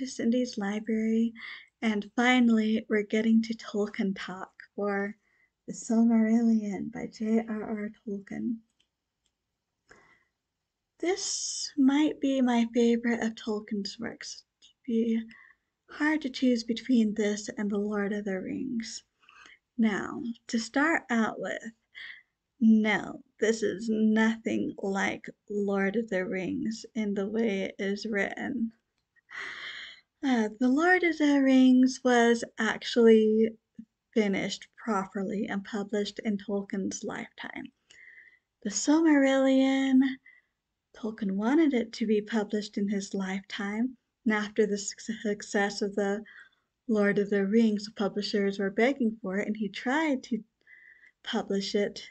to Cindy's library, and finally we're getting to Tolkien talk for The Silmarillion by J.R.R. Tolkien. This might be my favorite of Tolkien's works. It'd be hard to choose between this and The Lord of the Rings. Now, to start out with, no, this is nothing like Lord of the Rings in the way it is written. The Lord of the Rings was actually finished properly and published in Tolkien's lifetime. The Silmarillion, Tolkien wanted it to be published in his lifetime, and after the success of the Lord of the Rings, the publishers were begging for it, and he tried to publish it,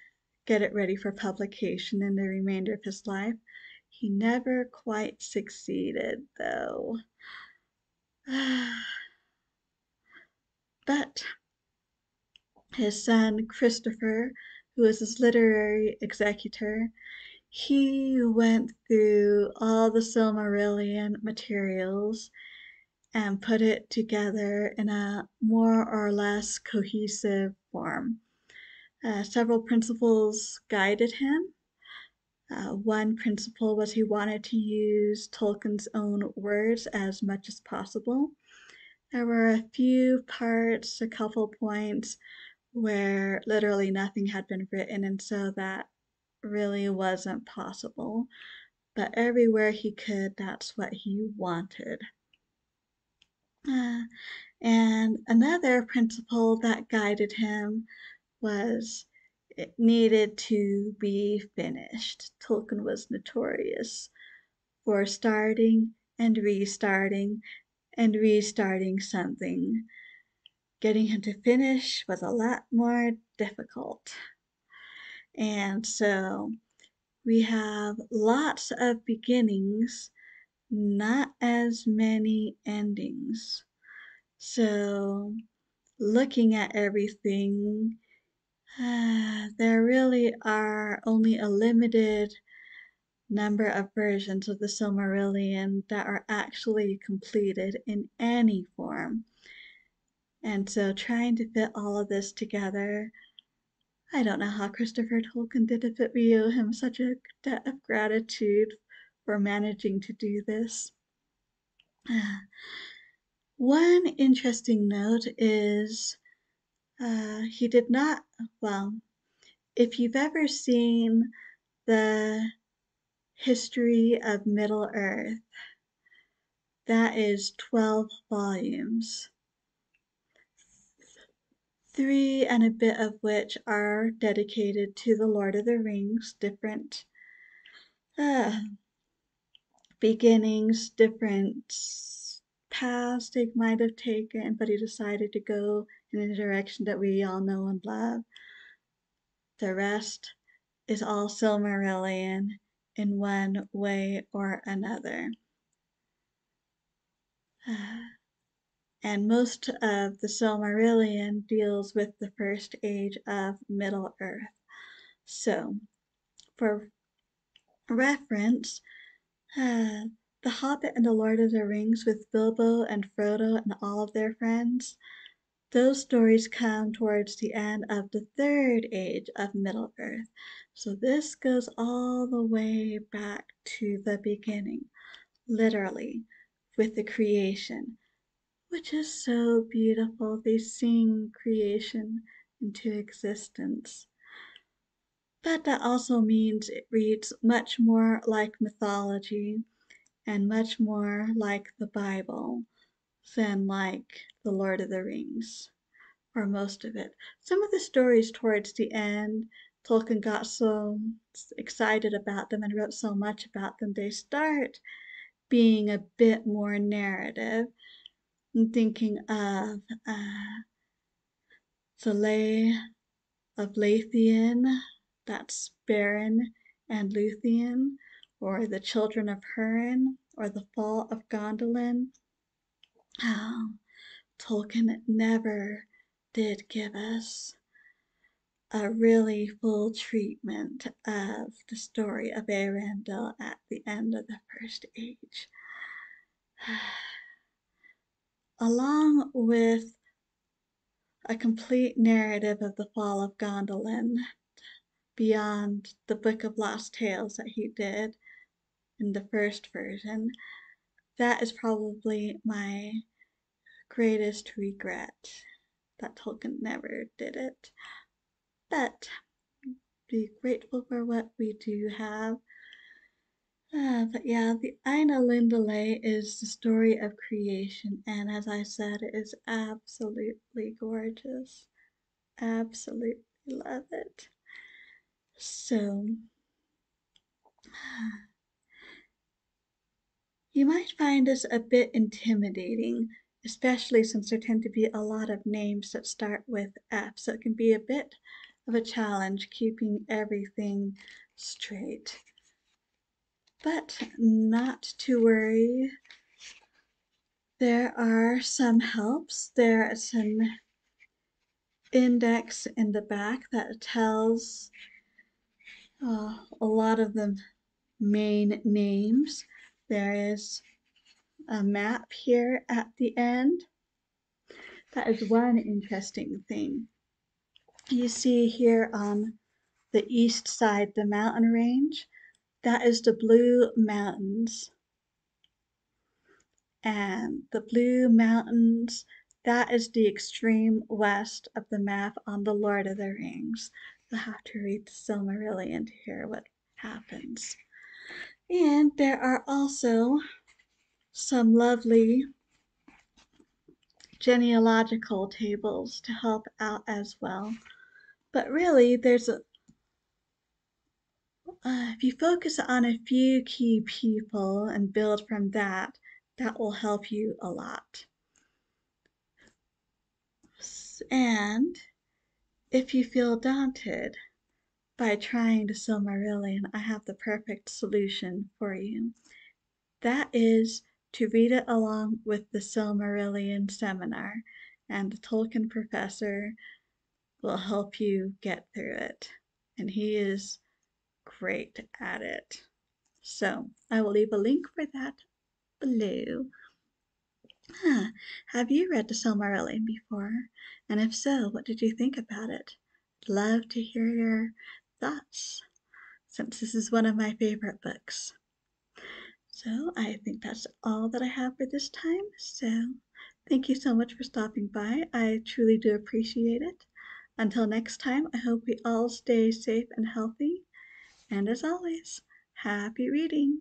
get it ready for publication in the remainder of his life. He never quite succeeded, though. But his son Christopher, who was his literary executor, he went through all the Silmarillion materials and put it together in a more or less cohesive form. Several principles guided him. One principle was he wanted to use Tolkien's own words as much as possible. There were a few parts, a couple points, where literally nothing had been written, and so that really wasn't possible. But everywhere he could, that's what he wanted. And another principle that guided him was it needed to be finished. Tolkien was notorious for starting and restarting something. Getting him to finish was a lot more difficult. And so we have lots of beginnings, not as many endings. So looking at everything, there really are only a limited number of versions of the Silmarillion that are actually completed in any form. And so trying to fit all of this together, I don't know how Christopher Tolkien did it, but we owe him such a debt of gratitude for managing to do this. One interesting note is he did not, well, if you've ever seen the history of Middle Earth, that is 12 volumes, 3 and a bit of which are dedicated to the Lord of the Rings, different beginnings, different paths they might have taken, but he decided to go in a direction that we all know and love. The rest is all Silmarillion in one way or another. And most of the Silmarillion deals with the first age of Middle Earth. So, for reference, The Hobbit and the Lord of the Rings with Bilbo and Frodo and all of their friends, those stories come towards the end of the third age of Middle Earth. So this goes all the way back to the beginning, literally, with the creation, which is so beautiful. They sing creation into existence. But that also means it reads much more like mythology and much more like the Bible than like The Lord of the Rings, or most of it. Some of the stories towards the end, Tolkien got so excited about them and wrote so much about them, they start being a bit more narrative. I'm thinking of the Lay of Lathian, that's Beren and Luthien, or the Children of Húrin, or the Fall of Gondolin. Oh, Tolkien never did give us a really full treatment of the story of Eärendil at the end of the First Age. along with a complete narrative of the fall of Gondolin beyond the Book of Lost Tales that he did in the first version. That is probably my greatest regret that Tolkien never did it. But be grateful for what we do have. But yeah, the Aina Lindale is the story of creation, and as I said, it is absolutely gorgeous. Absolutely love it. So, you might find this a bit intimidating, especially since there tend to be a lot of names that start with F, so it can be a bit of a challenge keeping everything straight. But not to worry, there are some helps. There is an index in the back that tells a lot of the main names. There is a map here at the end. That is one interesting thing. You see here on the east side the mountain range. That is the Blue Mountains. And the Blue Mountains, that is the extreme west of the map on The Lord of the Rings. You'll have to read the Silmarillion to hear what happens. And there are also some lovely genealogical tables to help out as well. But really, if you focus on a few key people and build from that, that will help you a lot. And if you feel daunted by trying the Silmarillion, I have the perfect solution for you. That is to read it along with the Silmarillion seminar, and the Tolkien professor will help you get through it. And he is great at it. So I will leave a link for that below. Have you read the Silmarillion before? And if so, what did you think about it? I'd love to hear your thoughts, since this is one of my favorite books. So I think that's all that I have for this time. So thank you so much for stopping by. I truly do appreciate it. Until next time, I hope we all stay safe and healthy. And as always, happy reading!